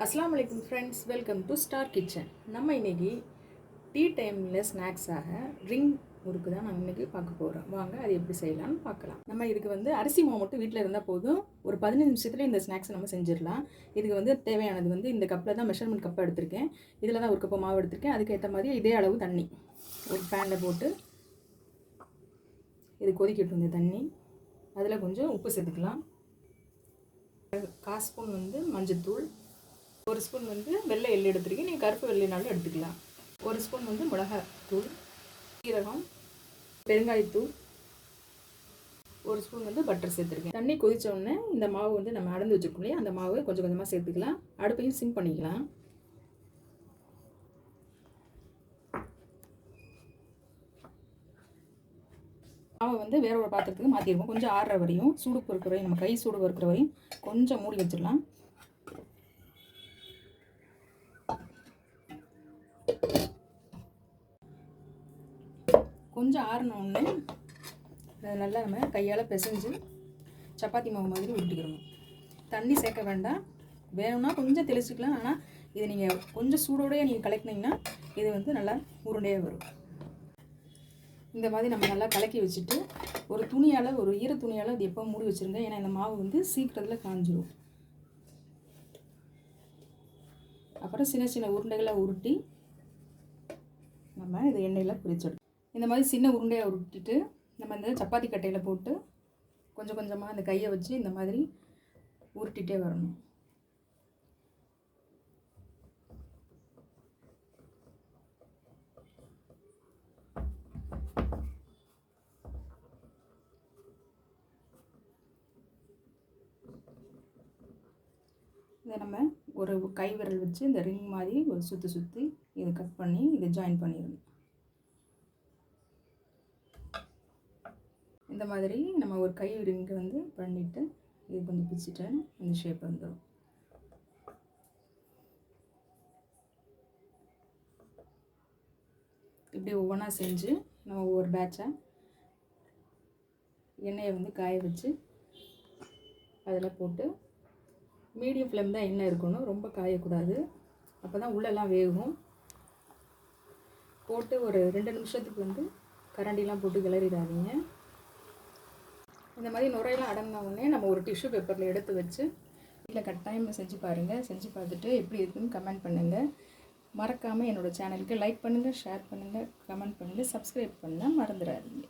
அஸ்ஸலாமு அலைக்கும் friends, welcome to star kitchen. நம்ம இன்றைக்கி டீ டைமில் ஸ்நாக்ஸாக ரிங் முறுக்கு தான் நம்ம இன்றைக்கி பார்க்க போகிறோம். வாங்க அது எப்படி செய்யலாம்னு பார்க்கலாம். நம்ம இதுக்கு அரிசி மாவு மட்டும் வீட்டில் இருந்தால் போதும், ஒரு 15 நிமிஷத்துல இந்த ஸ்நாக்ஸை நம்ம செஞ்சிடலாம். இதுக்கு தேவையானது இந்த கப்பில் தான் மெஷர்மெண்ட் கப்பை எடுத்திருக்கேன். இதில் தான் ஒரு கப்பு மாவு எடுத்திருக்கேன். அதுக்கேற்ற மாதிரி இதே அளவு தண்ணி ஒரு பேனில் போட்டு இது கொதிக்கட்டும். இந்த தண்ணி அதில் கொஞ்சம் உப்பு சேர்த்துக்கலாம். 1/4 ஸ்பூன் மஞ்சள்தூள், 1 ஸ்பூன் வெள்ளை எள்ளு எடுத்துருக்கேன். நீங்கள் கருப்பு வெள்ளைனாலும் எடுத்துக்கலாம். 1 ஸ்பூன் மிளகாய் தூள், சீரகம், பெருங்காயத்தூள், 1 ஸ்பூன் பட்டர் சேர்த்துருக்கேன். தண்ணி கொதித்த உடனே இந்த மாவு நம்ம அடந்து வச்சுருக்கோம் இல்லையா, அந்த மாவு கொஞ்சம் கொஞ்சமாக சேர்த்துக்கலாம். அடுப்பையும் சிம் பண்ணிக்கலாம். மாவை வேற ஒரு பாத்திரத்துக்கு மாற்றிடுவோம். கொஞ்சம் ஆறுற வரையும், சூடு பொறுக்கிற வரையும், நம்ம கை சூடு பொறுக்கிற வரையும் கொஞ்சம் மூடி வச்சிடலாம். கொஞ்சம் ஆறினோடனே நல்லா நம்ம கையால் பிசைஞ்சு சப்பாத்தி மாவு மாதிரி உருட்டிக்கிறோம். தண்ணி சேர்க்க வேண்டாம், வேணும்னா கொஞ்சம் தெளிச்சிக்கலாம். ஆனால் இது நீங்கள் கொஞ்சம் சூடோடையே நீங்கள் கலக்கினீங்கன்னா இது நல்லா உருண்டையாக வரும். இந்த மாதிரி நம்ம நல்லா கலக்கி வச்சுட்டு ஒரு துணியால், ஒரு ஈர துணியால் அது எப்போ மூடி வச்சுருங்க. ஏன்னா இந்த மாவு சீக்கிரத்தில் காஞ்சிரும். அப்புறம் சின்ன சின்ன உருண்டைகளை உருட்டி நம்ம இது எண்ணெயில் பொரிச்சிடும். இந்த மாதிரி சின்ன உருண்டையாக உருட்டிட்டு நம்ம இந்த சப்பாத்தி கட்டையில் போட்டு கொஞ்சம் கொஞ்சமாக அந்த கையை வச்சு இந்த மாதிரி உருட்டிகிட்டே வரணும். இதை நம்ம ஒரு கை விரல் வச்சு இந்த ரிங் மாதிரி ஒரு சுற்றி இதை கட் பண்ணி இதை ஜாயின் பண்ணிடணும். இந்த மாதிரி நம்ம ஒரு கை ரிங்கை பண்ணிவிட்டு இது கொஞ்சம் பிச்சுட்டு இந்த ஷேப் வந்துடும். இப்படி ஒவ்வொன்றா செஞ்சு நம்ம ஒவ்வொரு பேட்சாக எண்ணெயை காய வச்சு அதில் போட்டு மீடியம் ஃப்ளேம் தான் எண்ணெய் இருக்கணும், ரொம்ப காயக்கூடாது. அப்போ தான் உள்ளெல்லாம் வேகும். போட்டு ஒரு 2 நிமிஷத்துக்கு கரண்டிலாம் போட்டு கிளறிடாதீங்க. இந்த மாதிரி நுரையெல்லாம் அடங்கின உடனே நம்ம ஒரு டிஷ்யூ பேப்பரில் எடுத்து வச்சு இல்லை கட்டாயம் செஞ்சு பாருங்கள். செஞ்சு பார்த்துட்டு எப்படி இருக்குன்னு கமெண்ட் பண்ணுங்கள். மறக்காமல் என்னோடய சேனலுக்கு லைக் பண்ணுங்கள், ஷேர் பண்ணுங்கள், கமெண்ட் பண்ணுங்கள், சப்ஸ்கிரைப் பண்ண மறந்துடாதீங்க.